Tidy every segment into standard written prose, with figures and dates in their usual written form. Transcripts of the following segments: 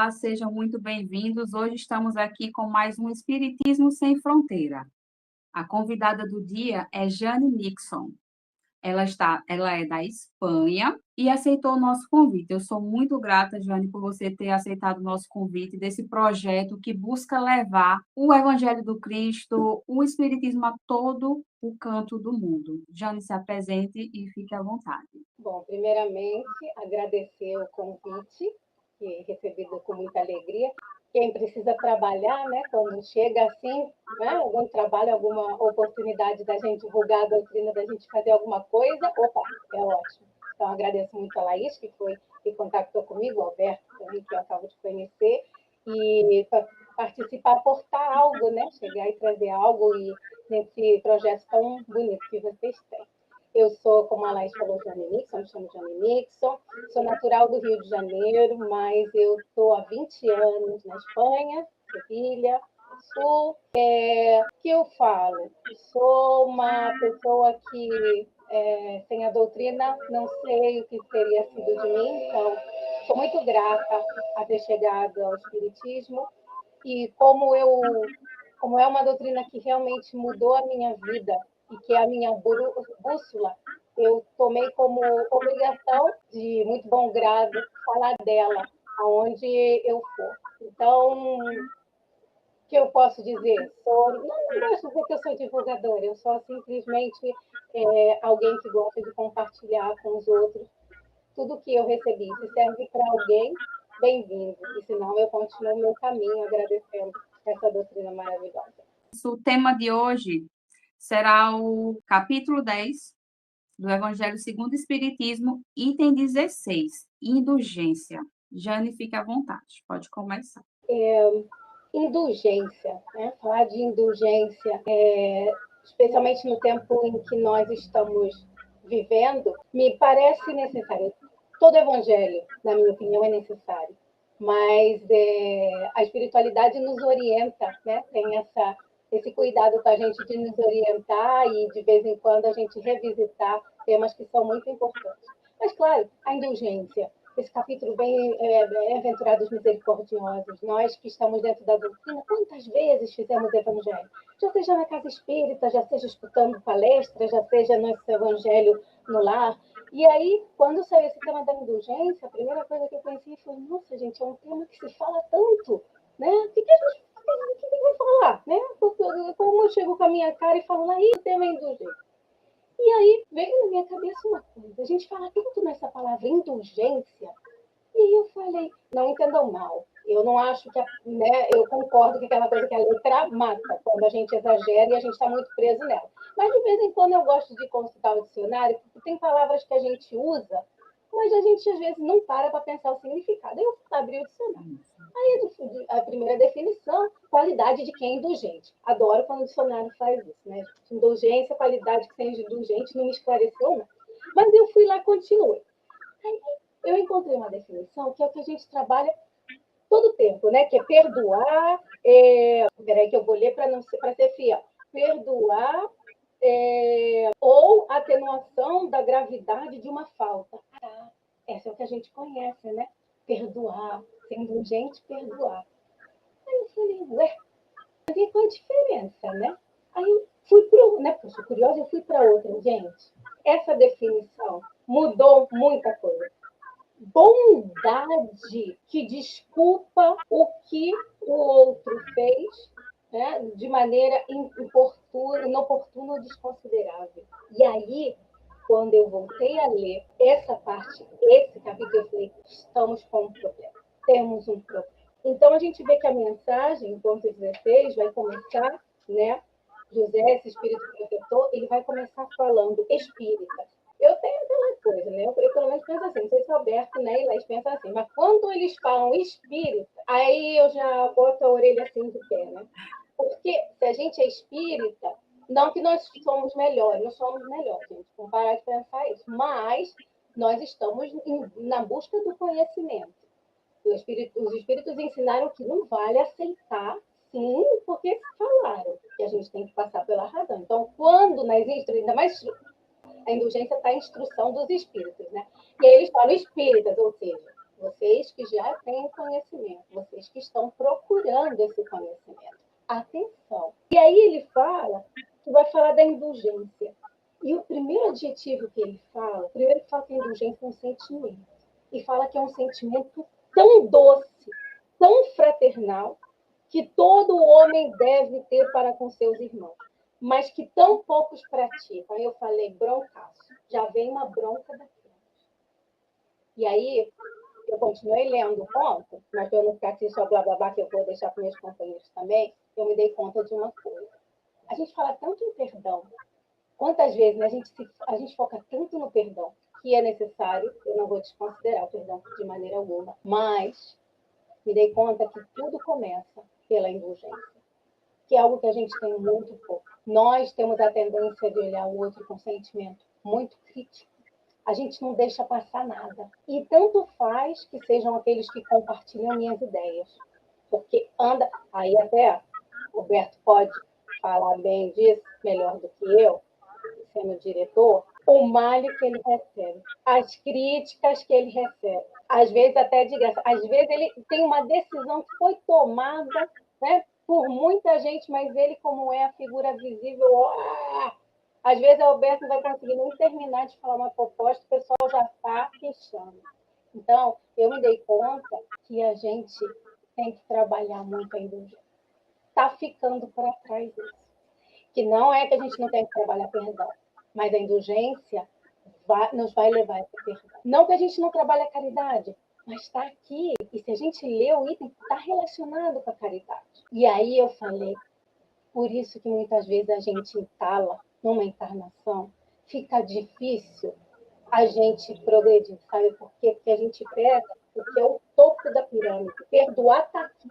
Olá, sejam muito bem-vindos. Hoje estamos aqui com mais um Espiritismo Sem Fronteira. A convidada do dia é Jane Nixon. Ela é da Espanha e aceitou o nosso convite. Eu sou muito grata, Jane, por você ter aceitado o nosso convite desse projeto que busca levar o Evangelho do Cristo, o Espiritismo a todo o canto do mundo. Jane, se apresente e fique à vontade. Bom, primeiramente, agradecer o convite, que recebido com muita alegria. Quem precisa trabalhar, né, quando chega assim, né, algum trabalho, alguma oportunidade da gente divulgar a doutrina, da gente fazer alguma coisa, opa, é ótimo. Então, agradeço muito a Laís, que contactou comigo, o Alberto também, que eu acabo de conhecer, e para participar, aportar algo, né, chegar e trazer algo e nesse projeto tão bonito que vocês têm. Eu sou, como a Laís falou, Jane Nixon, me chamo Jane Nixon, sou natural do Rio de Janeiro, mas eu estou há 20 anos na Espanha, Sevilha, Sul. Que eu falo? Sou uma pessoa que, sem a doutrina, não sei o que teria sido de mim, então sou muito grata a ter chegado ao Espiritismo e como é uma doutrina que realmente mudou a minha vida e que é a minha bússola, eu tomei como obrigação, de muito bom grado, falar dela aonde eu for. Então, o que eu posso dizer? Não gosto de dizer que eu sou divulgadora, eu sou simplesmente alguém que gosta de compartilhar com os outros tudo que eu recebi. Se serve para alguém, bem-vindo. E se não, eu continuo meu caminho agradecendo essa doutrina maravilhosa. O tema de hoje será o capítulo 10 do Evangelho segundo o Espiritismo, item 16, indulgência. Jane, fique à vontade, pode começar. Indulgência, né? Falar de indulgência, especialmente no tempo em que nós estamos vivendo, me parece necessário. Todo evangelho, na minha opinião, é necessário, mas a espiritualidade nos orienta, né? Tem esse cuidado com a gente de nos orientar e, de vez em quando, a gente revisitar temas que são muito importantes. Mas, claro, a indulgência, esse capítulo bem-aventurados misericordiosos, nós que estamos dentro da doutrina, quantas vezes fizemos evangelho? Já seja na casa espírita, já seja escutando palestras, já seja nosso evangelho no lar. E aí, quando saiu esse tema da indulgência, a primeira coisa que eu pensei foi, nossa, gente, é um tema que se fala tanto, né? O que a gente vai falar, né? Como eu chego com a minha cara e falo, aí o tema é indulgência. E aí veio na minha cabeça uma coisa, a gente fala tanto nessa palavra indulgência, e eu falei, não entendam mal, eu não acho que, né, eu concordo que aquela coisa que a letra mata, quando a gente exagera e a gente está muito preso nela. Mas de vez em quando eu gosto de consultar o dicionário, porque tem palavras que a gente usa, mas a gente às vezes não para pensar o significado. Aí eu abri o dicionário. Aí a primeira definição, qualidade de quem é indulgente. Adoro quando o dicionário faz isso, né? Indulgência, qualidade de quem é indulgente, não me esclareceu, não. Mas eu fui lá e continuei. Aí eu encontrei uma definição que é o que a gente trabalha todo o tempo, né? Que é perdoar. Peraí, que eu vou ler para ser fiel. Perdoar ou atenuação da gravidade de uma falta. Essa é o que a gente conhece, né? Perdoar, ser indulgente, perdoar. Aí eu falei, ué, mas e qual a diferença, né? Aí eu fui para, né? Porque eu sou curiosa, eu fui para outra. Gente, essa definição mudou muita coisa. Bondade que desculpa o que o outro fez, né, de maneira inoportuna ou desconsiderável. E aí, quando eu voltei a ler essa parte, esse capítulo, eu falei, estamos com um problema, temos um problema. Então, a gente vê que a mensagem, ponto 16, vai começar, né, José, esse espírito protetor, ele vai começar falando espírita. Eu tenho aquela coisa, né? Eu pelo menos penso assim, não sei se o Alberto, né, e Laís pensam assim, mas quando eles falam espírita, aí eu já boto a orelha assim de pé, né? Porque se a gente é espírita, não que nós somos melhores, não somos melhores, gente, vamos parar de pensar isso, mas nós estamos na busca do conhecimento. Os espíritos ensinaram que não vale aceitar, sim, porque falaram que a gente tem que passar pela razão. Então, quando nós ainda mais a indulgência está em instrução dos espíritos, né? E aí eles falam espíritas, ou seja, vocês que já têm conhecimento, vocês que estão procurando esse conhecimento. Atenção! E aí ele fala que vai falar da indulgência. E o primeiro adjetivo que ele fala que a indulgência é um sentimento. E fala que é um sentimento tão doce, tão fraternal, que todo homem deve ter para com seus irmãos, mas que tão poucos praticam. Aí eu falei, broncaço. Já vem uma bronca daqui. E aí, eu continuei lendo o conto, mas para eu não ficar aqui só blá blá blá, que eu vou deixar para meus companheiros também, eu me dei conta de uma coisa. A gente fala tanto em perdão. Quantas vezes, né, a gente foca tanto no perdão, que é necessário, eu não vou desconsiderar o perdão de maneira alguma, mas me dei conta que tudo começa pela indulgência, que é algo que a gente tem muito pouco. Nós temos a tendência de olhar o outro com sentimento muito crítico. A gente não deixa passar nada. E tanto faz que sejam aqueles que compartilham minhas ideias. Porque anda... Aí até o Roberto pode falar bem disso, melhor do que eu, sendo diretor, o malho que ele recebe, as críticas que ele recebe, às vezes até de graça, às vezes ele tem uma decisão que foi tomada, né, por muita gente, mas ele, como é a figura visível, às vezes o Alberto não vai conseguir nem terminar de falar uma proposta, o pessoal já está queixando. Então, eu me dei conta que a gente tem que trabalhar muito a indulgência. Está ficando para trás isso. Que não é que a gente não tem que trabalhar perdão, mas a indulgência nos vai levar a esse perdão. Não que a gente não trabalhe a caridade, mas está aqui. E se a gente lê o item, está relacionado com a caridade. E aí eu falei, por isso que muitas vezes a gente entala numa encarnação, fica difícil a gente progredir, sabe por quê? Porque a gente pega o que é o topo da pirâmide. Perdoar está aqui.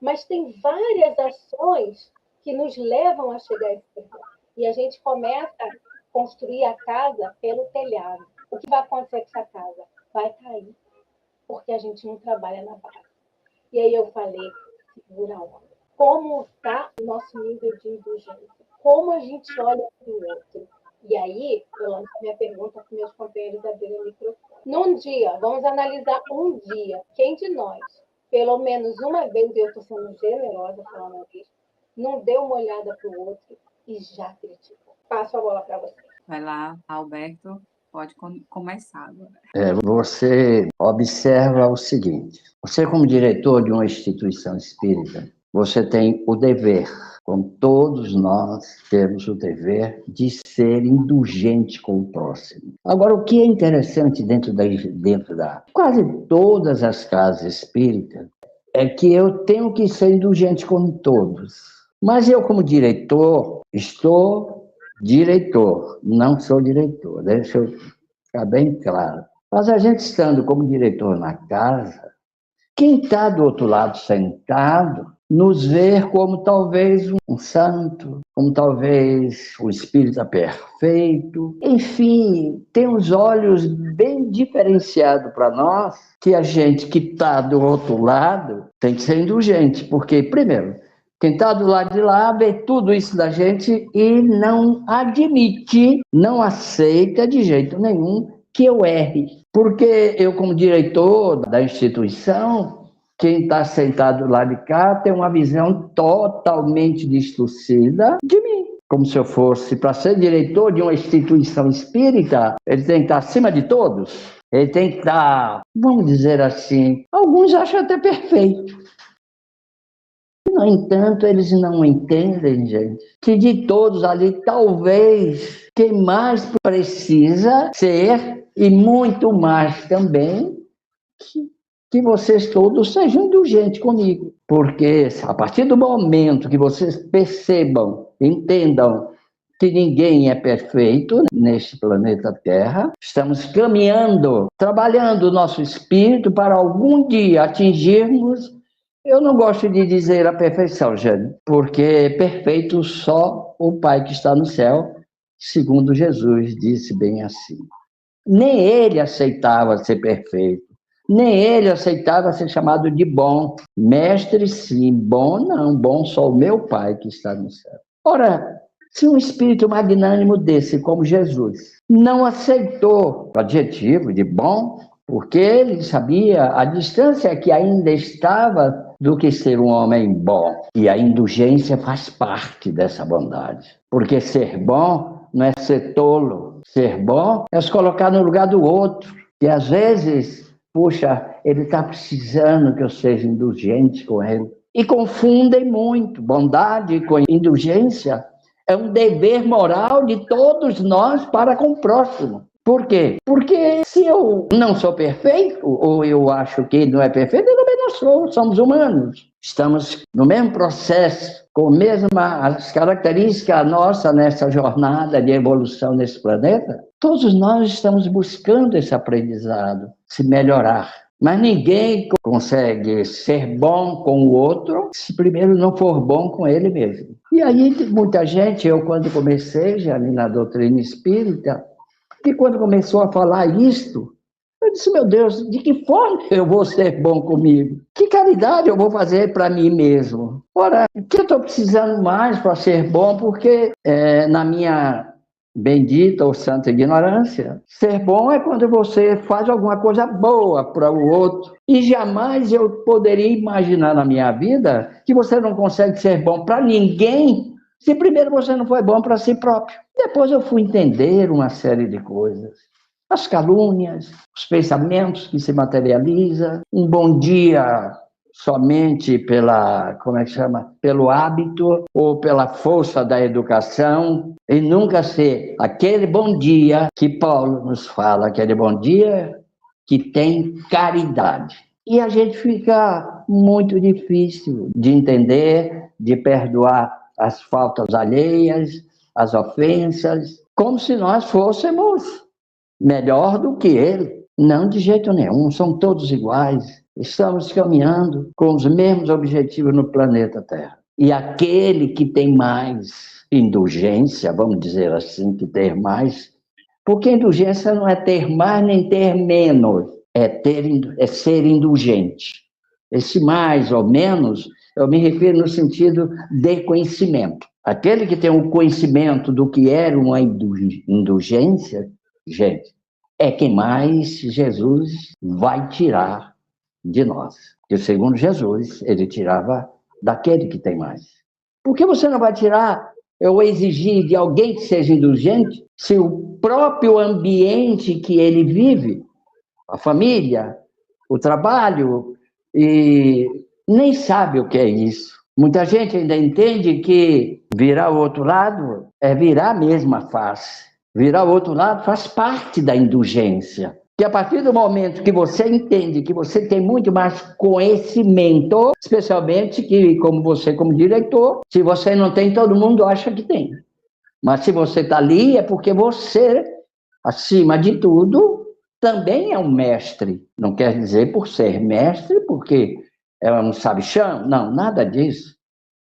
Mas tem várias ações que nos levam a chegar a esse perdão. E a gente começa a construir a casa pelo telhado. O que vai acontecer com essa casa? Vai cair, porque a gente não trabalha na base. E aí eu falei, segura a onda. Como está o nosso nível de indulgência? Como a gente olha para o outro? E aí eu lanço a minha pergunta para meus companheiros abrirem o microfone. Num dia, vamos analisar um dia, quem de nós, pelo menos uma vez, e eu estou sendo generosa falando isso, não deu uma olhada para o outro e já criticou. Passo a bola para você. Vai lá, Alberto, pode começar agora. Você observa o seguinte, você como diretor de uma instituição espírita, você tem o dever, como todos nós temos o dever de ser indulgente com o próximo. Agora, o que é interessante dentro da quase todas as casas espíritas, é que eu tenho que ser indulgente com todos. Mas eu, como diretor, não sou diretor, deixa eu ficar bem claro. Mas a gente estando como diretor na casa, quem está do outro lado sentado, nos vê como talvez um santo, como talvez um espírita perfeito. Enfim, tem os olhos bem diferenciados para nós, que a gente que está do outro lado tem que ser indulgente, porque, primeiro, quem está do lado de lá vê tudo isso da gente e não admite, não aceita de jeito nenhum que eu erre. Porque eu, como diretor da instituição, quem está sentado lá de cá tem uma visão totalmente distorcida de mim. Como se eu fosse, para ser diretor de uma instituição espírita, ele tem que estar acima de todos. Ele tem que estar, vamos dizer assim, alguns acham até perfeito. No entanto, eles não entendem, gente, que de todos ali, talvez, quem mais precisa ser, e muito mais também, que vocês todos sejam indulgentes comigo. Porque a partir do momento que vocês percebam, entendam que ninguém é perfeito neste planeta Terra, estamos caminhando, trabalhando o nosso espírito para algum dia atingirmos. Eu não gosto de dizer a perfeição, Jane, porque perfeito só o Pai que está no céu, segundo Jesus disse bem assim. Nem ele aceitava ser perfeito, nem ele aceitava ser chamado de bom. Mestre, sim, bom não, bom só o meu Pai que está no céu. Ora, se um espírito magnânimo desse, como Jesus, não aceitou o adjetivo de bom, porque ele sabia a distância que ainda estava do que ser um homem bom. E a indulgência faz parte dessa bondade. Porque ser bom não é ser tolo. Ser bom é se colocar no lugar do outro. E às vezes, puxa, ele está precisando que eu seja indulgente com ele. E confundem muito. Bondade com indulgência é um dever moral de todos nós para com o próximo. Por quê? Porque se eu não sou perfeito, ou eu acho que ele não é perfeito, eu também não sou, somos humanos. Estamos no mesmo processo, com as mesmas características nossas nessa jornada de evolução nesse planeta. Todos nós estamos buscando esse aprendizado, se melhorar. Mas ninguém consegue ser bom com o outro se primeiro não for bom com ele mesmo. E aí muita gente, eu quando comecei já ali na doutrina espírita, que quando começou a falar isto, eu disse, meu Deus, de que forma eu vou ser bom comigo? Que caridade eu vou fazer para mim mesmo? Ora, o que eu estou precisando mais para ser bom? Porque na minha bendita ou santa ignorância, ser bom é quando você faz alguma coisa boa para o outro. E jamais eu poderia imaginar na minha vida que você não consegue ser bom para ninguém se primeiro você não foi bom para si próprio. Depois eu fui entender uma série de coisas. As calúnias, os pensamentos que se materializam, um bom dia somente pelo hábito ou pela força da educação, e nunca ser aquele bom dia que Paulo nos fala, aquele bom dia que tem caridade. E a gente fica muito difícil de entender, de perdoar as faltas alheias, as ofensas, como se nós fôssemos melhor do que ele. Não, de jeito nenhum, são todos iguais. Estamos caminhando com os mesmos objetivos no planeta Terra. E aquele que tem mais indulgência, vamos dizer assim, que ter mais, porque indulgência não é ter mais nem ter menos, é ser indulgente. Esse mais ou menos, eu me refiro no sentido de conhecimento. Aquele que tem o conhecimento do que era uma indulgência, gente, é quem mais Jesus vai tirar de nós. Porque, segundo Jesus, ele tirava daquele que tem mais. Por que você não vai tirar ou exigir de alguém que seja indulgente se o próprio ambiente que ele vive, a família, o trabalho, e nem sabe o que é isso? Muita gente ainda entende que virar o outro lado é virar a mesma face. Virar o outro lado faz parte da indulgência. Que a partir do momento que você entende que você tem muito mais conhecimento, especialmente que, como você, como diretor, se você não tem, todo mundo acha que tem. Mas se você está ali, é porque você, acima de tudo, também é um mestre. Não quer dizer por ser mestre, porque é um sabichão. Não, nada disso.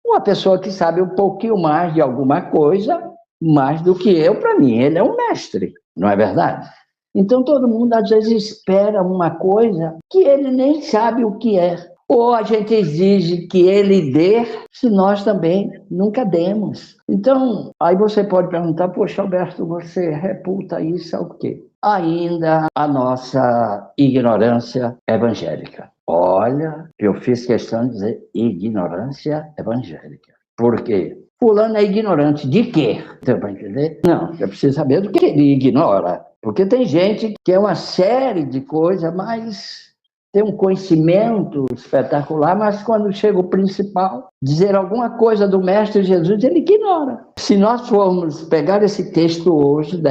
Uma pessoa que sabe um pouquinho mais de alguma coisa, mais do que eu, para mim, ele é um mestre, não é verdade? Então, todo mundo, às vezes, espera uma coisa que ele nem sabe o que é. Ou a gente exige que ele dê, se nós também nunca demos. Então, aí você pode perguntar, poxa, Alberto, você reputa isso ao quê? Ainda a nossa ignorância evangélica. Olha, eu fiz questão de dizer ignorância evangélica. Por quê? Fulano é ignorante de quê? Você vai entender? Não, eu preciso saber do que ele ignora. Porque tem gente que é uma série de coisas, mas tem um conhecimento espetacular, mas quando chega o principal, dizer alguma coisa do Mestre Jesus, ele ignora. Se nós formos pegar esse texto hoje,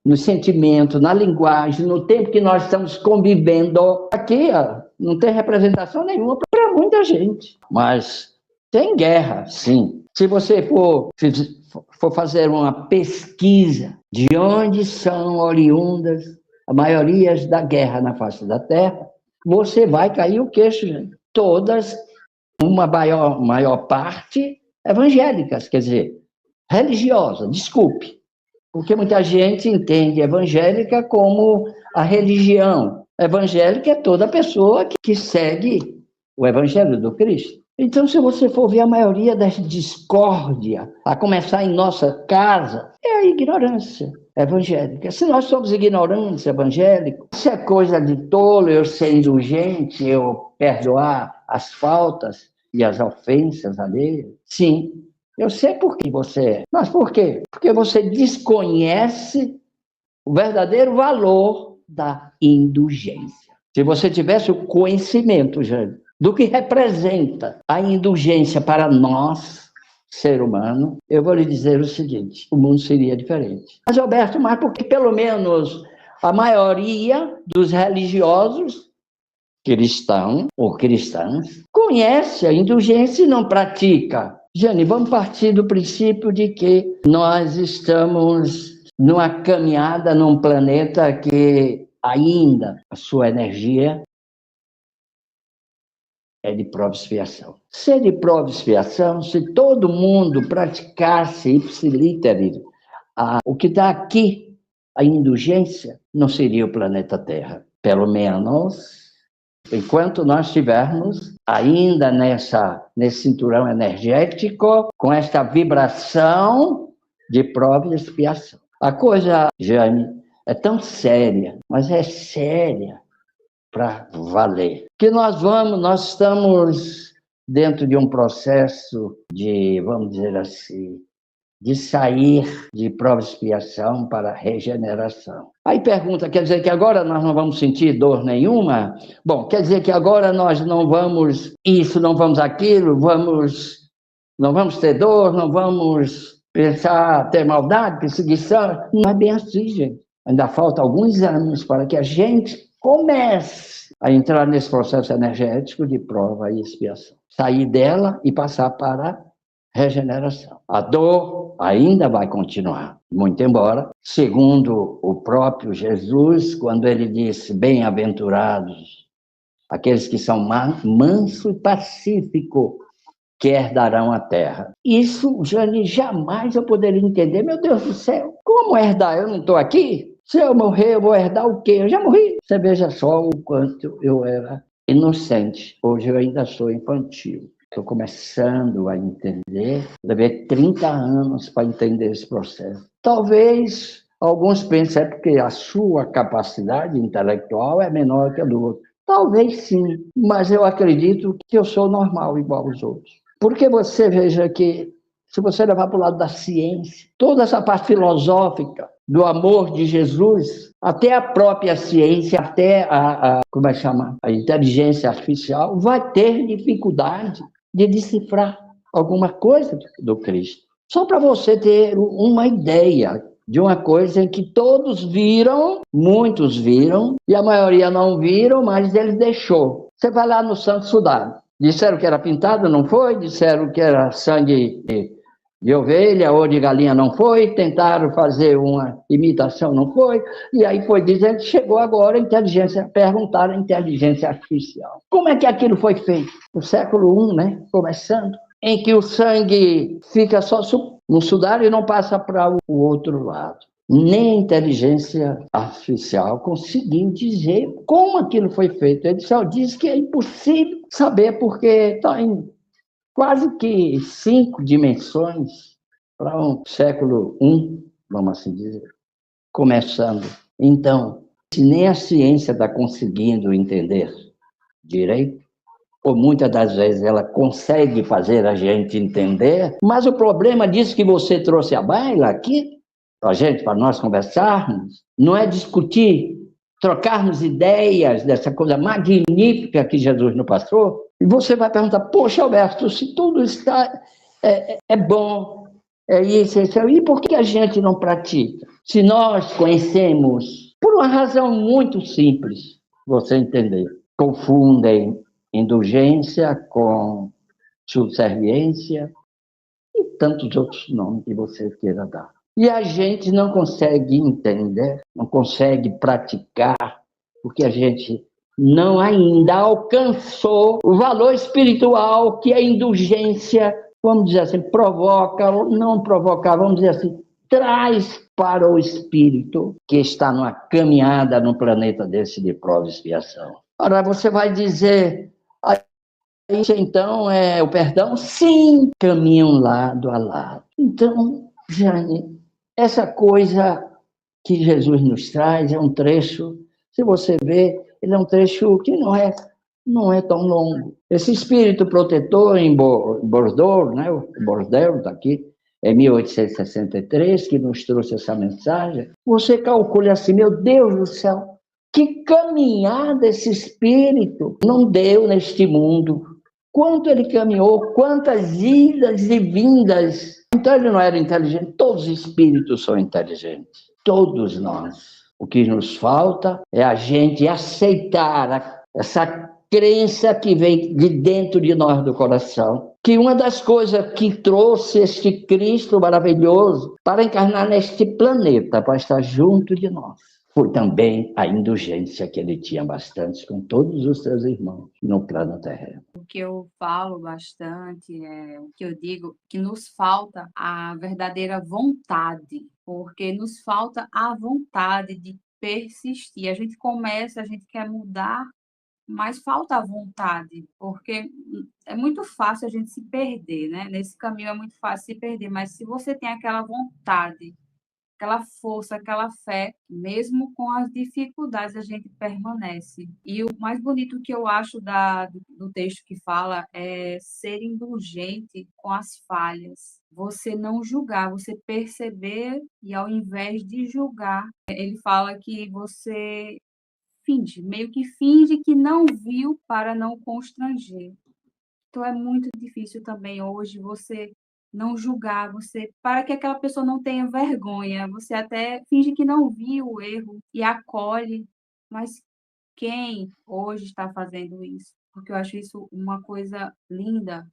no sentimento, na linguagem, no tempo que nós estamos convivendo, aqui não tem representação nenhuma para muita gente. Mas tem guerra, sim. Se você for fazer uma pesquisa de onde são oriundas a maioria da guerra na face da Terra, você vai cair o queixo, gente. Todas, uma maior parte, evangélicas, quer dizer, religiosas, desculpe. Porque muita gente entende evangélica como a religião. Evangélica é toda pessoa que segue o evangelho do Cristo. Então, se você for ver a maioria das discórdias, a começar em nossa casa, é a ignorância. evangélica. Se nós somos ignorantes evangélicos, se é coisa de tolo eu ser indulgente, eu perdoar as faltas e as ofensas alheias, sim, eu sei por que você é. Mas por quê? Porque você desconhece o verdadeiro valor da indulgência. Se você tivesse o conhecimento, Jane, do que representa a indulgência para nós, ser humano, eu vou lhe dizer o seguinte: o mundo seria diferente. Mas, Roberto, mas porque pelo menos a maioria dos religiosos, cristãos ou cristãs, conhece a indulgência e não pratica? Jane, vamos partir do princípio de que nós estamos numa caminhada num planeta que ainda a sua energia é de prova e expiação. Se é de prova e expiação, se todo mundo praticasse ipsiliter o que está aqui, a indulgência, não seria o planeta Terra. Pelo menos, enquanto nós estivermos ainda nesse cinturão energético, com esta vibração de prova e expiação. A coisa, Jane, é tão séria, mas é séria para valer. Que nós estamos dentro de um processo de, vamos dizer assim, de sair de prova e expiação para regeneração. Aí pergunta, quer dizer que agora nós não vamos sentir dor nenhuma? Bom, quer dizer que agora nós não vamos isso, não vamos aquilo, não vamos ter dor, não vamos pensar, ter maldade, perseguição? Não é bem assim, gente. Ainda falta alguns anos para que a gente comece a entrar nesse processo energético de prova e expiação. Sair dela e passar para a regeneração. A dor ainda vai continuar, muito embora, segundo o próprio Jesus, quando ele disse: bem-aventurados aqueles que são manso e pacífico, que herdarão a terra. Isso, Jane, jamais eu poderia entender. Meu Deus do céu, como herdar? Eu não estou aqui? Se eu morrer, eu vou herdar o quê? Eu já morri. Você veja só o quanto eu era inocente. Hoje eu ainda sou infantil. Estou começando a entender. Levei 30 anos para entender esse processo. Talvez alguns pensem que a sua capacidade intelectual é menor que a do outro. Talvez sim, mas eu acredito que eu sou normal, igual aos outros. Porque você veja que, se você levar para o lado da ciência, toda essa parte filosófica do amor de Jesus, até a própria ciência, até como é que chama? A inteligência artificial, vai ter dificuldade de decifrar alguma coisa do Cristo. Só para você ter uma ideia de uma coisa em que todos viram, muitos viram, e a maioria não viram, mas ele deixou. Você vai lá no Santo Sudário. Disseram que era pintado, não foi? Disseram que era sangue de ovelha ou de galinha, não foi? Tentaram fazer uma imitação, não foi? E aí foi dizendo que chegou agora a inteligência, perguntaram a inteligência artificial. Como é que aquilo foi feito? No século I, né? Começando, em que o sangue fica só no sudário e não passa para o outro lado. Nem a inteligência artificial conseguiu dizer como aquilo foi feito. Ele só diz que é impossível saber, porque está em quase que 5 dimensões para um século I, vamos assim dizer, começando. Então, se nem a ciência está conseguindo entender direito, ou muitas das vezes ela consegue fazer a gente entender, mas o problema disso que você trouxe à baila aqui, para nós conversarmos, não é discutir, trocarmos ideias dessa coisa magnífica que Jesus nos passou, e você vai perguntar: poxa, Alberto, se tudo está é bom, é isso, e por que a gente não pratica? Se nós conhecemos, por uma razão muito simples, você entender, confundem indulgência com subserviência e tantos outros nomes que você queira dar. E a gente não consegue entender, não consegue praticar, porque a gente não ainda alcançou o valor espiritual que a indulgência, vamos dizer assim, provoca, ou não provocar, vamos dizer assim, traz para o espírito que está numa caminhada no planeta desse de prova e expiação. Ora, você vai dizer: isso então é o perdão? Sim, caminham lado a lado. Então, Jane, essa coisa que Jesus nos traz é um trecho, se você ver, ele é um trecho que não é tão longo. Esse espírito protetor em Bordeaux, né, o Bordeaux está aqui, em 1863, que nos trouxe essa mensagem, você calcule assim, meu Deus do céu, que caminhada esse espírito não deu neste mundo. Quanto ele caminhou, quantas idas e vindas. Então ele não era inteligente, todos os espíritos são inteligentes, todos nós. O que nos falta é a gente aceitar essa crença que vem de dentro de nós do coração, que uma das coisas que trouxe este Cristo maravilhoso para encarnar neste planeta, para estar junto de nós, foi também a indulgência que ele tinha bastante com todos os seus irmãos no plano terreno. O que eu falo bastante, o que eu digo, que nos falta a verdadeira vontade, porque nos falta a vontade de persistir. A gente começa, a gente quer mudar, mas falta a vontade, porque é muito fácil a gente se perder, né? Nesse caminho é muito fácil se perder, mas se você tem aquela vontade, aquela força, aquela fé, mesmo com as dificuldades, a gente permanece. E o mais bonito que eu acho do texto que fala é ser indulgente com as falhas. Você não julgar, você perceber e ao invés de julgar, ele fala que você meio que finge que não viu para não constranger. Então é muito difícil também hoje você não julgar, para que aquela pessoa não tenha vergonha, você até finge que não viu o erro e acolhe, mas quem hoje está fazendo isso? Porque eu acho isso uma coisa linda,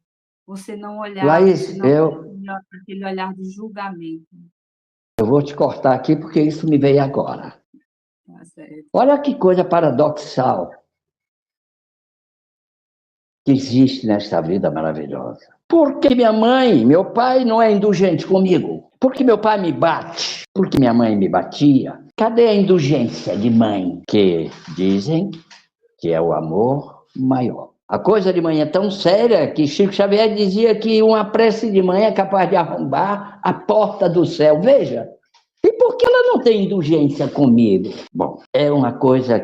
você não olhar, Laís, você não aquele olhar de julgamento. eu vou te cortar aqui porque isso me veio agora. Tá certo. Olha que coisa paradoxal que existe nesta vida maravilhosa. Por que meu pai não é indulgente comigo? Por que meu pai me bate? Por que minha mãe me batia? Cadê a indulgência de mãe? Que dizem que é o amor maior. A coisa de mãe é tão séria que Chico Xavier dizia que uma prece de mãe é capaz de arrombar a porta do céu. Veja, e por que ela não tem indulgência comigo? Bom, é uma coisa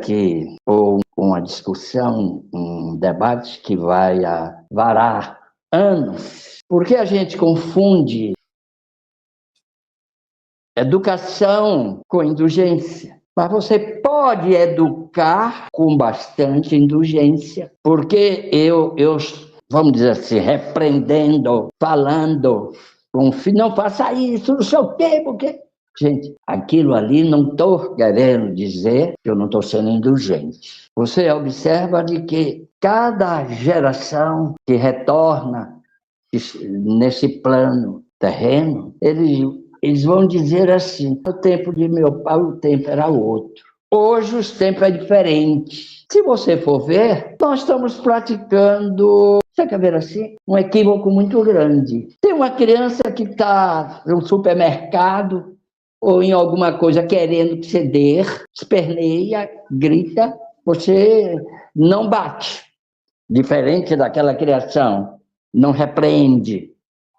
ou uma discussão, um debate que vai varar anos. Por que a gente confunde educação com indulgência? Mas você pode educar com bastante indulgência, porque vamos dizer assim, repreendendo, falando com o filho, não faça isso, não sei o quê, porque... Gente, aquilo ali não estou querendo dizer que eu não estou sendo indulgente. Você observa de que cada geração que retorna nesse plano terreno, eles vão dizer assim, no tempo de meu pai o tempo era outro. Hoje o tempo é diferente. Se você for ver, nós estamos praticando, você quer ver assim, um equívoco muito grande. Tem uma criança que está no supermercado, ou em alguma coisa querendo ceder, esperneia, grita, você não bate. Diferente daquela criação, não repreende,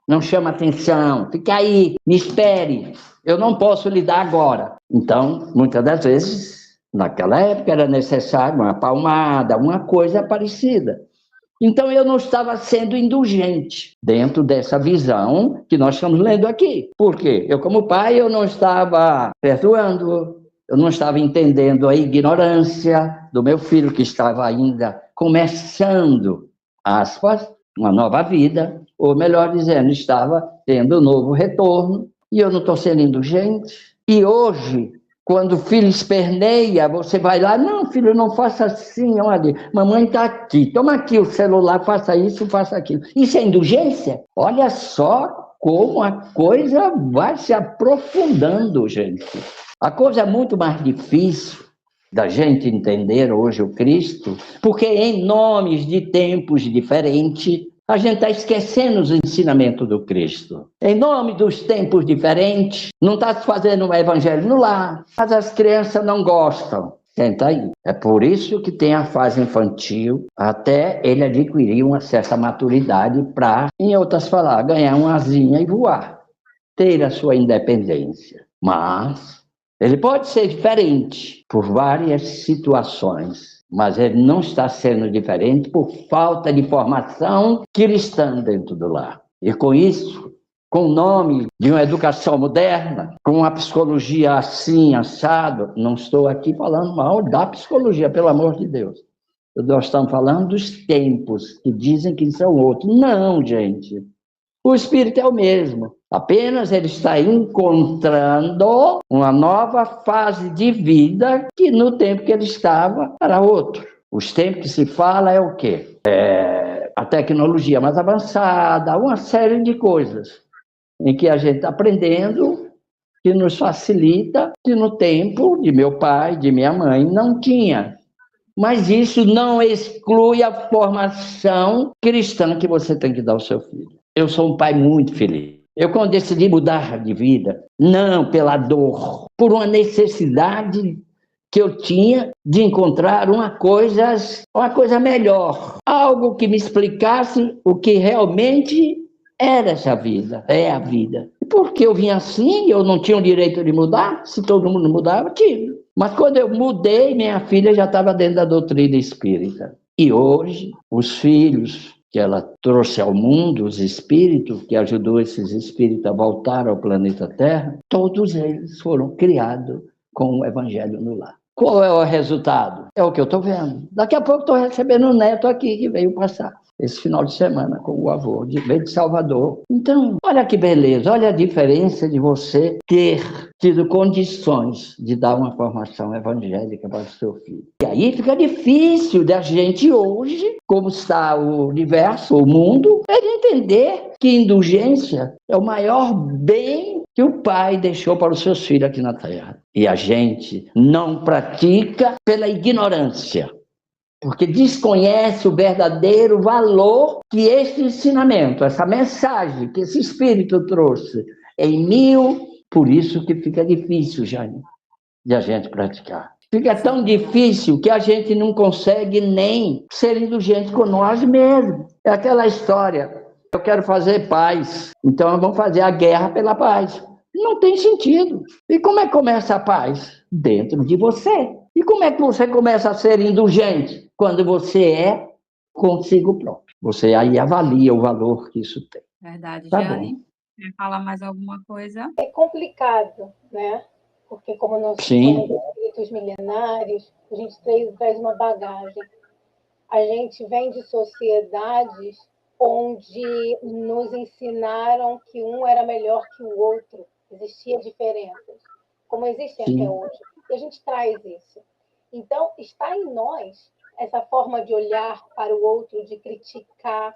não chama atenção, fica aí, me espere, eu não posso lhe dar agora. Então, muitas das vezes, naquela época era necessário uma palmada, uma coisa parecida. Então, eu não estava sendo indulgente dentro dessa visão que nós estamos lendo aqui. Por quê? Eu, como pai, eu não estava perdoando, eu não estava entendendo a ignorância do meu filho, que estava ainda começando, aspas, uma nova vida, ou melhor dizendo, estava tendo um novo retorno, e eu não estou sendo indulgente. E hoje, quando o filho esperneia, você vai lá, não, filho, não faça assim, olha, mamãe está aqui, toma aqui o celular, faça isso, faça aquilo. Isso é indulgência? Olha só como a coisa vai se aprofundando, gente. A coisa é muito mais difícil da gente entender hoje o Cristo, porque em nomes de tempos diferentes, a gente está esquecendo os ensinamentos do Cristo. Em nome dos tempos diferentes, não está se fazendo um evangelho no lar, mas as crianças não gostam. Senta aí. É por isso que tem a fase infantil, até ele adquirir uma certa maturidade para, em outras palavras, ganhar uma asinha e voar, ter a sua independência. Mas Ele pode ser diferente por várias situações, mas ele não está sendo diferente por falta de formação cristã dentro do lar. E com isso, com o nome de uma educação moderna, com uma psicologia assim, assado, não estou aqui falando mal da psicologia, pelo amor de Deus. Nós estamos falando dos tempos que dizem que são outros. Não, gente. O espírito é o mesmo. Apenas ele está encontrando uma nova fase de vida que no tempo que ele estava era outro. Os tempos que se fala é o quê? A tecnologia mais avançada, uma série de coisas em que a gente está aprendendo que nos facilita, que no tempo de meu pai, de minha mãe, não tinha. Mas isso não exclui a formação cristã que você tem que dar ao seu filho. Eu sou um pai muito feliz. Eu, quando decidi mudar de vida, não pela dor, por uma necessidade que eu tinha de encontrar uma coisa melhor, algo que me explicasse o que realmente era essa vida, é a vida. E porque eu vim assim, eu não tinha o direito de mudar, se todo mundo mudava, tinha. Mas quando eu mudei, minha filha já estava dentro da doutrina espírita. E hoje, os filhos que ela trouxe ao mundo, os espíritos, que ajudou esses espíritos a voltar ao planeta Terra, todos eles foram criados com o Evangelho no lar. Qual é o resultado? É o que eu estou vendo. Daqui a pouco estou recebendo um neto aqui que veio passar esse final de semana com o avô, veio de Salvador. Então, olha que beleza, olha a diferença de você ter tido condições de dar uma formação evangélica para o seu filho. E aí fica difícil da gente hoje, como está o universo, o mundo, ele entender que indulgência é o maior bem que o pai deixou para os seus filhos aqui na Terra. E a gente não pratica pela ignorância, porque desconhece o verdadeiro valor que esse ensinamento, essa mensagem que esse Espírito trouxe por isso que fica difícil, Jane, de a gente praticar. Fica tão difícil que a gente não consegue nem ser indulgente com nós mesmos. É aquela história, eu quero fazer paz, então vamos fazer a guerra pela paz. Não tem sentido. E como é que começa a paz? Dentro de você. E como é que você começa a ser indulgente? Quando você é consigo próprio. Você aí avalia o valor que isso tem. Verdade. Tá Jane, bom. quer falar mais alguma coisa? É complicado, né? Porque como nós somos Sim, espíritos milenários, a gente traz uma bagagem. A gente vem de sociedades onde nos ensinaram que um era melhor que o outro, existia diferenças, como existem até sim. hoje. E a gente traz isso. Então, está em nós essa forma de olhar para o outro, de criticar,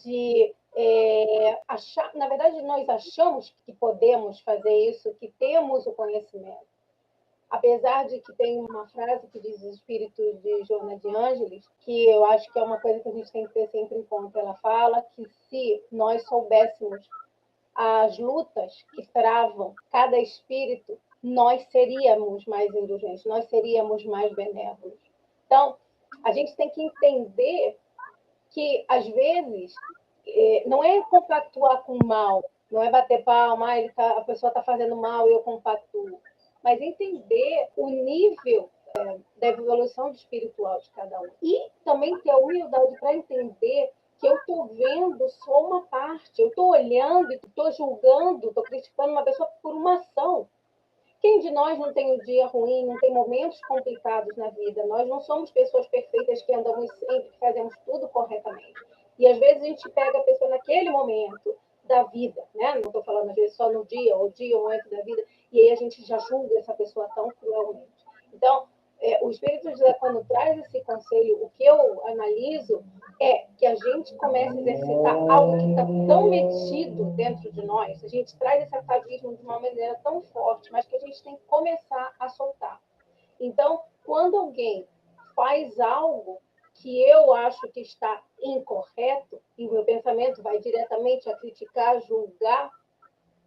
de achar. Na verdade, nós achamos que podemos fazer isso, que temos o conhecimento. Apesar de que tem uma frase que diz Espírito de Joana de Ângeles, que eu acho que é uma coisa que a gente tem que ter sempre em conta. Ela fala que se nós soubéssemos as lutas que travam cada espírito, nós seríamos mais indulgentes, nós seríamos mais benévolos. Então, a gente tem que entender que, às vezes, não é compactuar com o mal, não é bater palma, a pessoa está fazendo mal e eu compactuo, mas entender o nível da evolução espiritual de cada um. E também ter a humildade para entender que eu estou vendo só uma parte, eu estou olhando, estou julgando, estou criticando uma pessoa por uma ação. Quem de nós não tem um dia ruim, não tem momentos complicados na vida? Nós não somos pessoas perfeitas que andamos sempre, que fazemos tudo corretamente. E às vezes a gente pega a pessoa naquele momento da vida, né? Não estou falando às vezes só no dia, ou momento da vida, e aí a gente já julga essa pessoa tão cruelmente. Então, o Espírito de José, quando traz esse conselho, o que eu analiso é que a gente comece a exercitar algo que está tão metido dentro de nós, a gente traz esse atavismo de uma maneira tão forte, mas que a gente tem que começar a soltar. Então, quando alguém faz algo que eu acho que está incorreto, e o meu pensamento vai diretamente a criticar, julgar,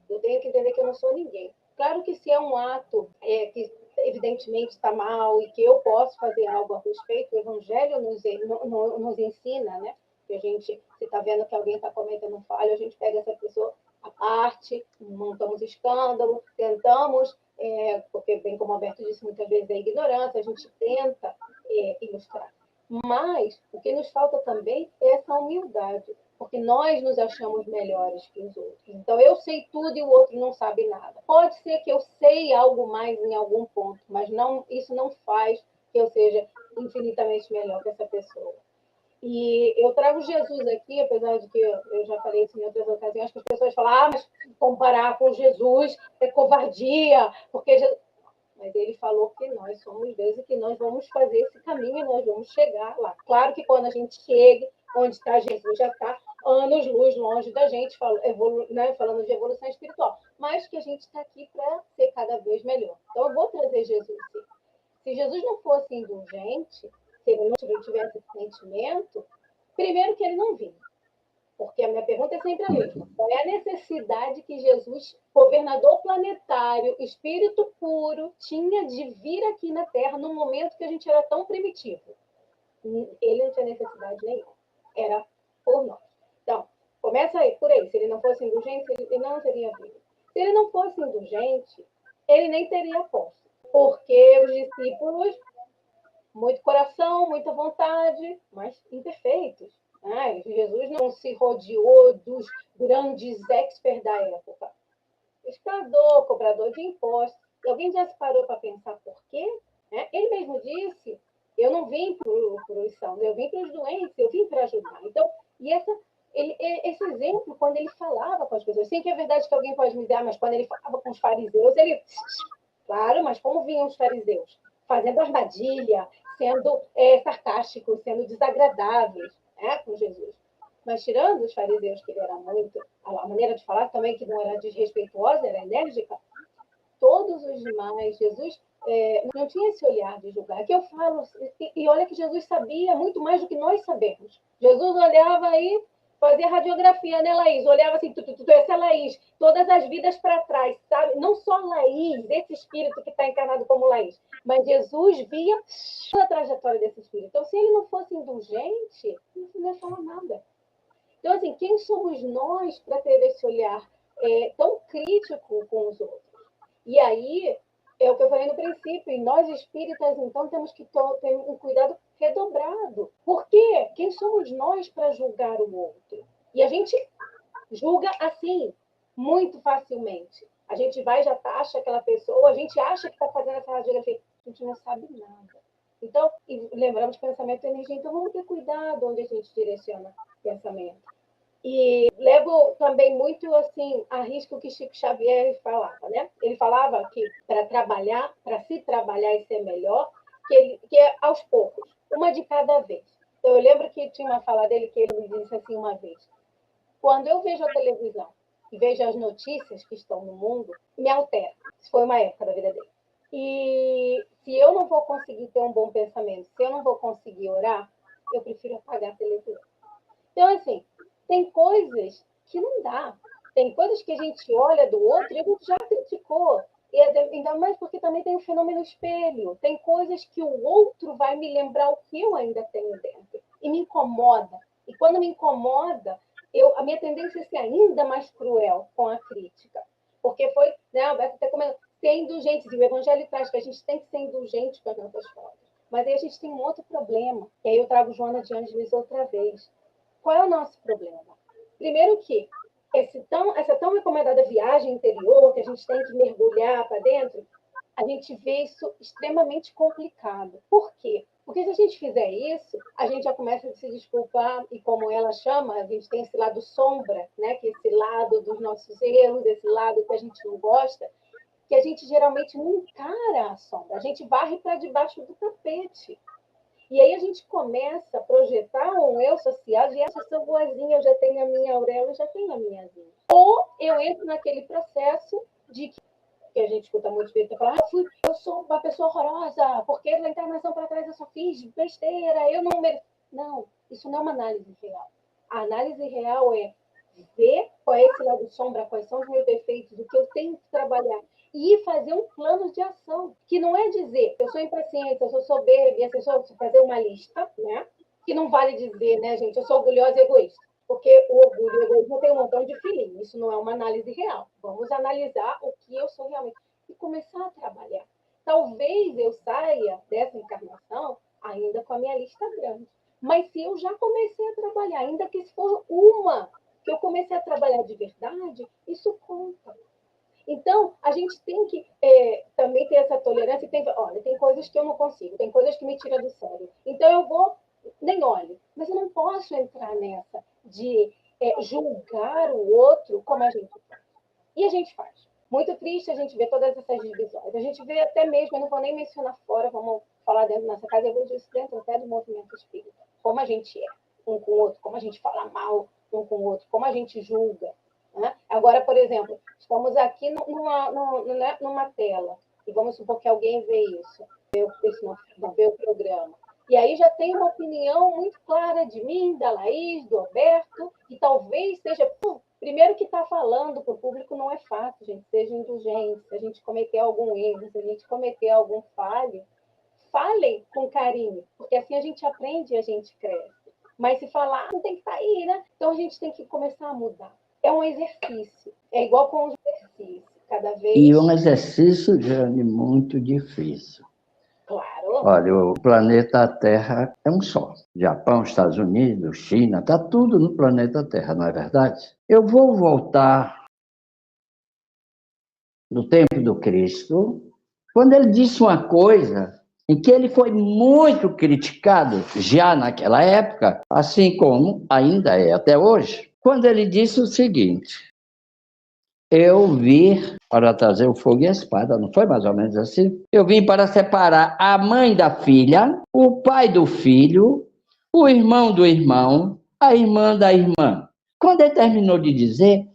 eu tenho que entender que eu não sou ninguém. Claro que se é um ato que evidentemente está mal e que eu posso fazer algo a respeito, o Evangelho nos ensina, né? Que a gente, se está vendo que alguém está cometendo um falho, a gente pega essa pessoa à parte, montamos escândalo, tentamos porque, bem como o Alberto disse, muitas vezes é ignorância, a gente tenta ilustrar. Mas o que nos falta também é essa humildade, porque nós nos achamos melhores que os outros. Então, eu sei tudo e o outro não sabe nada. Pode ser que eu sei algo mais em algum ponto, mas isso não faz que eu seja infinitamente melhor que essa pessoa. E eu trago Jesus aqui, apesar de que eu já falei isso em outras ocasiões, que as pessoas falam, mas comparar com Jesus é covardia, porque Jesus... Mas ele falou que nós somos Deus e que nós vamos fazer esse caminho e nós vamos chegar lá. Claro que quando a gente chegue onde está Jesus, já está anos-luz longe da gente, falando de evolução espiritual, mas que a gente está aqui para ser cada vez melhor. Então, eu vou trazer Jesus, sim. Se Jesus não fosse indulgente, se ele não tivesse esse sentimento, primeiro que ele não vinha. Porque a minha pergunta é sempre a mesma. Qual é a necessidade que Jesus, governador planetário, espírito puro, tinha de vir aqui na Terra no momento que a gente era tão primitivo? Ele não tinha necessidade nenhuma. Era por nós. Então, começa aí, por aí. Se ele não fosse indulgente, ele não teria vindo. Se ele não fosse indulgente, ele nem teria posto. Porque os discípulos, muito coração, muita vontade, mas imperfeitos. Jesus não se rodeou dos grandes experts da época. Pescador, cobrador de impostos. E alguém já se parou para pensar por quê? Ele mesmo disse, eu não vim para os sãos, eu vim para os doentes, eu vim para ajudar. Então, esse exemplo, quando ele falava com as pessoas, sim que é verdade que alguém pode me dizer, mas quando ele falava com os fariseus, ele... Claro, mas como vinham os fariseus? Fazendo armadilha, sendo sarcásticos, sendo desagradáveis com Jesus. Mas tirando os fariseus, que ele era muito... A maneira de falar também, que não era desrespeituosa, era enérgica, todos os demais, Jesus não tinha esse olhar de julgar. Que eu falo, e olha que Jesus sabia muito mais do que nós sabemos. Jesus olhava aí, fazia radiografia, né, Laís? Olhava assim, essa é Laís, todas as vidas para trás, sabe? Não só Laís, esse espírito que está encarnado como Laís, mas Jesus via toda a trajetória desse espírito. Então, se ele não fosse indulgente, não ia falar nada. Então, assim, quem somos nós para ter esse olhar tão crítico com os outros? E aí, é o que eu falei no princípio, e nós espíritas, então, temos que ter um cuidado redobrado. Por quê? Quem somos nós para julgar o outro? E a gente julga assim, muito facilmente. A gente vai, já taxa aquela pessoa, a gente acha que está fazendo essa radiografia, a gente não sabe nada. Então, lembramos pensamento e energia, então vamos ter cuidado onde a gente direciona pensamento. E levo também muito assim a risco o que Chico Xavier falava, né? Ele falava que para trabalhar, para se trabalhar e ser melhor, que é aos poucos, uma de cada vez. Então, eu lembro que tinha uma fala dele que ele me disse assim uma vez: quando eu vejo a televisão e vejo as notícias que estão no mundo, me altera. Isso foi uma época da vida dele. E se eu não vou conseguir ter um bom pensamento, se eu não vou conseguir orar, eu prefiro apagar a televisão. Então, assim, tem coisas que não dá. Tem coisas que a gente olha do outro e a gente já criticou. E ainda mais porque também tem o fenômeno espelho. Tem coisas que o outro vai me lembrar o que eu ainda tenho dentro. E me incomoda. E quando me incomoda, a minha tendência é ser ainda mais cruel com a crítica. Porque foi, né, Alberto até comentou, ser indulgente. E o Evangelho traz que a gente tem que ser indulgente com as nossas faltas. Mas aí a gente tem um outro problema. E aí eu trago Joana de Ângeles outra vez. Qual é o nosso problema? Primeiro que essa tão recomendada viagem interior, que a gente tem que mergulhar para dentro, a gente vê isso extremamente complicado. Por quê? Porque se a gente fizer isso, a gente já começa a se desculpar, e como ela chama, a gente tem esse lado sombra, né? Que é esse lado dos nossos erros, esse lado que a gente não gosta, que a gente geralmente não encara a sombra, a gente varre para debaixo do tapete. E aí a gente começa a projetar um eu social de eu sou boazinha, eu já tenho a minha auréola, eu já tenho a minha zinha. Ou eu entro naquele processo de que a gente escuta muito espírita falar, eu sou uma pessoa horrorosa, porque na encarnação para trás eu só fiz besteira, eu não mereço. Não, isso não é uma análise real. A análise real é ver qual é esse lado sombra, quais são os meus defeitos, o que eu tenho que trabalhar e fazer um plano de ação, que não é dizer, eu sou impaciente, eu sou soberba, eu sou fazer uma lista, né? Que não vale dizer, né, gente, eu sou orgulhosa e egoísta, porque o orgulho e o egoísmo tem um montão de filhinhos, isso não é uma análise real. Vamos analisar o que eu sou realmente. e começar a trabalhar. Talvez eu saia dessa encarnação ainda com a minha lista grande. Mas se eu já comecei a trabalhar, ainda que se for uma que eu comecei a trabalhar de verdade, isso conta. Então, a gente tem que também ter essa tolerância e olha, tem coisas que eu não consigo, tem coisas que me tiram do sério. Então, eu vou, nem olho. Mas eu não posso entrar nessa de julgar o outro como a gente faz. E a gente faz. Muito triste a gente ver todas essas divisões. A gente vê até mesmo, eu não vou nem mencionar fora, vamos falar dentro da nossa casa, eu vejo isso dentro até do movimento espírita. Como a gente é um com o outro, como a gente fala mal um com o outro, como a gente julga. Né? Agora, por exemplo, estamos aqui numa tela, e vamos supor que alguém vê isso, vê o programa. E aí já tem uma opinião muito clara de mim, da Laís, do Alberto, que talvez seja... Primeiro que está falando para o público não é fácil, gente, seja indulgente, se a gente cometer algum erro, se a gente cometer algum falho, falem com carinho, porque assim a gente aprende e a gente cresce. Mas se falar, não tem que estar aí, né? Então a gente tem que começar a mudar. É um exercício, é igual com um exercício, cada vez... E um exercício, Jane, muito difícil. Claro. Olha, o planeta Terra é um só. Japão, Estados Unidos, China, está tudo no planeta Terra, não é verdade? Eu vou voltar no tempo do Cristo, quando ele disse uma coisa em que ele foi muito criticado já naquela época, assim como ainda é até hoje, quando ele disse o seguinte: eu vim para trazer o fogo e a espada, não foi mais ou menos assim? Eu vim para separar a mãe da filha, o pai do filho, o irmão do irmão, a irmã da irmã. Quando ele terminou de dizer,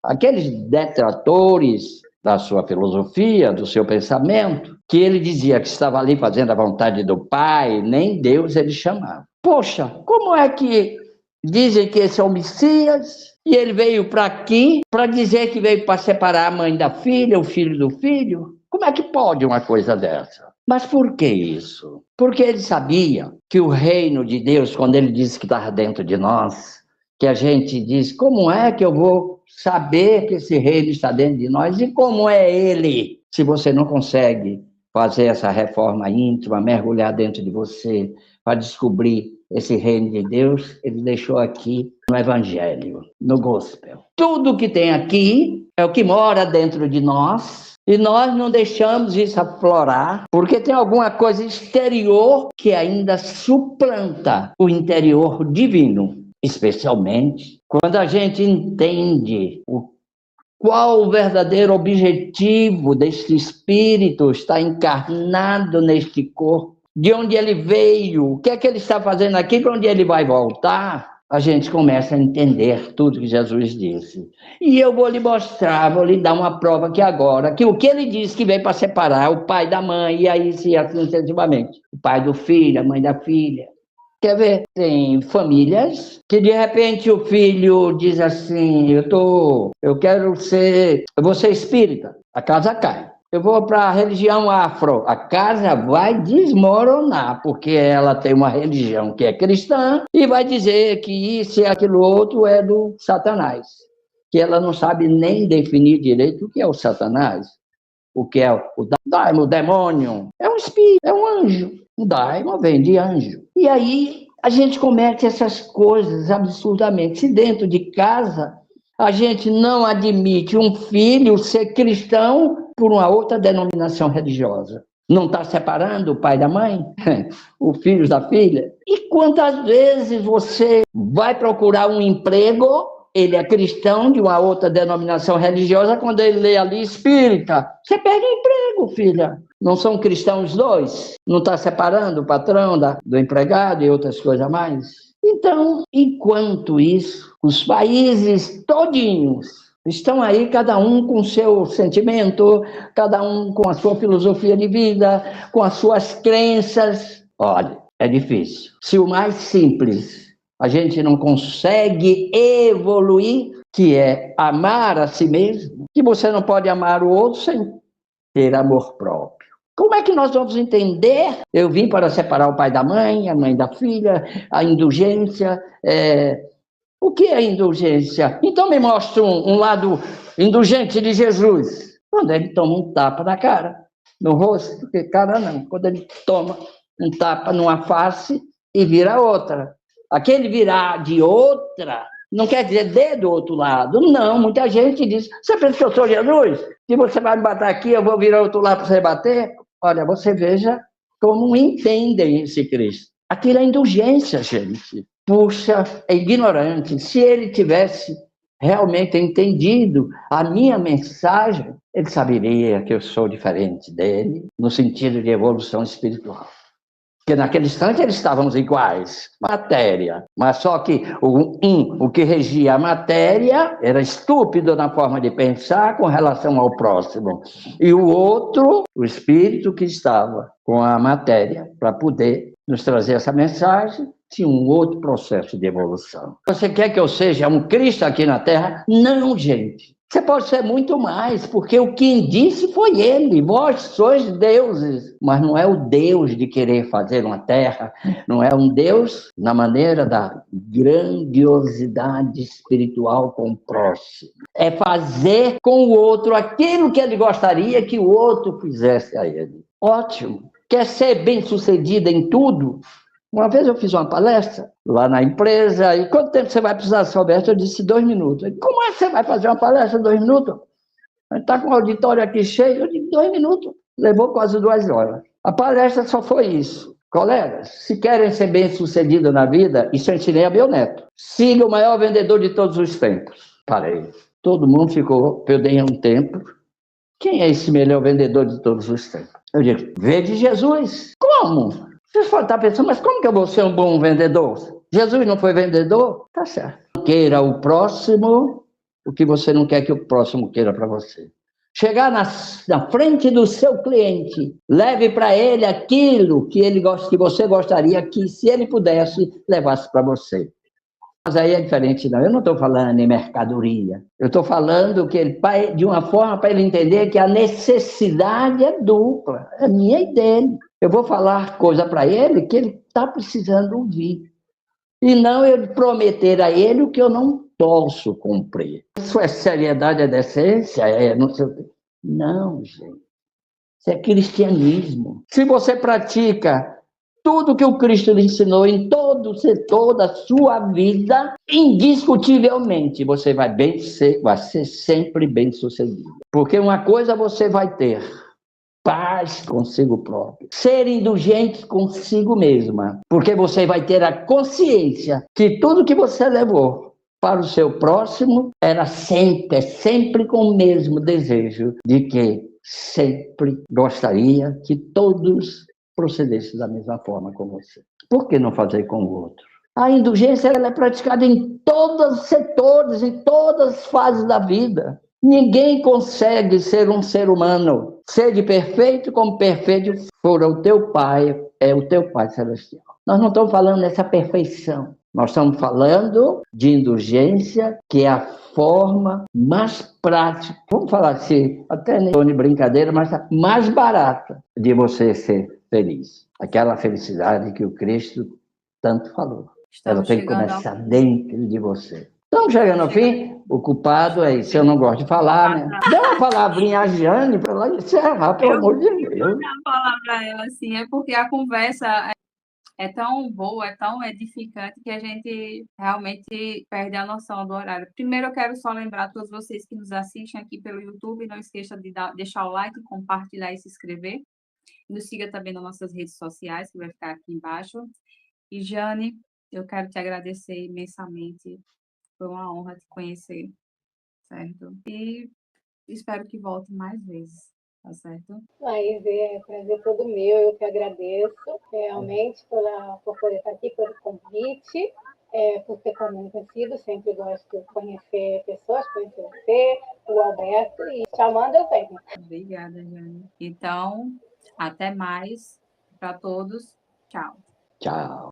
aqueles detratores da sua filosofia, do seu pensamento, que ele dizia que estava ali fazendo a vontade do Pai, nem Deus ele chamava. Poxa, como é que dizem que esse é o Messias e ele veio para aqui para dizer que veio para separar a mãe da filha, o filho do filho? Como é que pode uma coisa dessa? Mas por que isso? Porque ele sabia que o reino de Deus, quando ele disse que estava dentro de nós, que a gente diz, como é que eu vou saber que esse reino está dentro de nós? E como é ele? Se você não consegue fazer essa reforma íntima, mergulhar dentro de você, para descobrir esse reino de Deus, ele deixou aqui no Evangelho, no Gospel. Tudo que tem aqui é o que mora dentro de nós, e nós não deixamos isso aflorar, porque tem alguma coisa exterior que ainda suplanta o interior divino. Especialmente quando a gente entende qual o verdadeiro objetivo deste espírito está encarnado neste corpo, de onde ele veio, o que é que ele está fazendo aqui, para onde ele vai voltar, a gente começa a entender tudo que Jesus disse. E eu vou lhe mostrar, vou lhe dar uma prova aqui agora, que o que ele disse que veio para separar o pai da mãe, e aí sim, assim sucessivamente, o pai do filho, a mãe da filha. Quer ver? Tem famílias que de repente o filho diz assim, eu vou ser espírita, a casa cai. Eu vou para a religião afro, a casa vai desmoronar, porque ela tem uma religião que é cristã e vai dizer que isso e aquilo outro é do Satanás, que ela não sabe nem definir direito o que é o Satanás, o que é o daimon, o demônio. É um espírito, é um anjo. O daimon vem de anjo. E aí a gente comete essas coisas absurdamente. Se dentro de casa a gente não admite um filho ser cristão por uma outra denominação religiosa, não está separando o pai da mãe, o filho da filha? E quantas vezes você vai procurar um emprego, ele é cristão de uma outra denominação religiosa, quando ele lê ali espírita, você perde o emprego, filha. Não são cristãos dois? Não está separando o patrão do empregado e outras coisas mais? Então, enquanto isso, os países todinhos estão aí, cada um com o seu sentimento, cada um com a sua filosofia de vida, com as suas crenças. Olha, é difícil. Se o mais simples a gente não consegue evoluir, que é amar a si mesmo, que você não pode amar o outro sem ter amor próprio. Como é que nós vamos entender? Eu vim para separar o pai da mãe, a mãe da filha, a indulgência. O que é indulgência? Então me mostra um lado indulgente de Jesus. Quando ele toma um tapa na cara, no rosto, porque cara não, quando ele toma um tapa numa face e vira outra. Aquele virar de outra não quer dizer do outro lado. Não, muita gente diz, você pensa que eu sou Jesus? Se você vai me bater aqui, eu vou virar outro lado para você bater? Olha, você veja como entendem esse Cristo. Aquilo é indulgência, gente. Puxa, é ignorante. Se ele tivesse realmente entendido a minha mensagem, ele saberia que eu sou diferente dele, no sentido de evolução espiritual. Porque naquele instante eles estávamos iguais, matéria. Mas só que o que regia a matéria era estúpido na forma de pensar com relação ao próximo. E o outro, o espírito que estava com a matéria, para poder nos trazer essa mensagem, tinha um outro processo de evolução. Você quer que eu seja um Cristo aqui na Terra? Não, gente. Você pode ser muito mais, porque o quem disse foi ele. Vós sois deuses, mas não é o Deus de querer fazer uma terra, não é um Deus na maneira da grandiosidade espiritual com o próximo. É fazer com o outro aquilo que ele gostaria que o outro fizesse a ele. Ótimo. Quer ser bem-sucedido em tudo? Uma vez eu fiz uma palestra lá na empresa, e quanto tempo você vai precisar dessa palestra? Eu disse 2 minutos. Ele, como é que você vai fazer uma palestra em 2 minutos? A gente está com o auditório aqui cheio. Eu disse 2 minutos. Levou quase 2 horas. A palestra só foi isso. Colegas, se querem ser bem-sucedidos na vida, isso eu ensinei a meu neto. Siga o maior vendedor de todos os tempos. Parei. Todo mundo ficou, eu dei um tempo. Quem é esse melhor vendedor de todos os tempos? Eu digo, vede Jesus. Como? Vocês podem estar pensando, mas como que eu vou ser um bom vendedor? Jesus não foi vendedor? Tá certo. Queira o próximo o que você não quer que o próximo queira para você. Chegar na frente do seu cliente, leve para ele aquilo que que você gostaria que, se ele pudesse, levasse para você. Mas aí é diferente, não. Eu não estou falando em mercadoria. Eu estou falando que ele, de uma forma para ele entender que a necessidade é dupla, é minha e dele. Eu vou falar coisa para ele que ele está precisando ouvir. E não eu prometer a ele o que eu não posso cumprir. Isso é seriedade, é decência, não sei o quê. Não, gente. Isso é cristianismo. Se você pratica tudo que o Cristo lhe ensinou em todo o setor da sua vida, indiscutivelmente você vai ser sempre bem-sucedido. Porque uma coisa você vai ter: paz consigo próprio, ser indulgente consigo mesma, porque você vai ter a consciência que tudo que você levou para o seu próximo era sempre com o mesmo desejo de que sempre gostaria que todos procedessem da mesma forma com você. Por que não fazer com o outro? A indulgência ela é praticada em todos os setores, em todas as fases da vida. Ninguém consegue ser um ser humano, sede perfeito como perfeito for o teu Pai, é o teu Pai Celestial. Nós não estamos falando nessa perfeição, nós estamos falando de indulgência, que é a forma mais prática, vamos falar assim, até nem de brincadeira, mas mais barata de você ser feliz. Aquela felicidade que o Cristo tanto falou. Ela tem que começar dentro de você. Estamos chegando ao fim. O culpado é isso. Eu não gosto de falar, né? Dê uma palavrinha a Jane para ela encerrar, pelo amor de Deus. Eu vou falar para ela assim, é porque a conversa é tão boa, é tão edificante que a gente realmente perde a noção do horário. Primeiro, eu quero só lembrar a todos vocês que nos assistem aqui pelo YouTube, não esqueça de deixar o like, compartilhar e se inscrever. Nos siga também nas nossas redes sociais, que vai ficar aqui embaixo. E, Jane, eu quero te agradecer imensamente. Foi uma honra te conhecer, certo? E espero que volte mais vezes, tá certo? Mas é prazer todo meu, eu que agradeço realmente por poder estar aqui, pelo convite, por ter também conhecido, sempre gosto de conhecer pessoas, conhecer você, o Alberto, e chamando eu venho. Obrigada, Jane. Então, até mais para todos. Tchau. Tchau.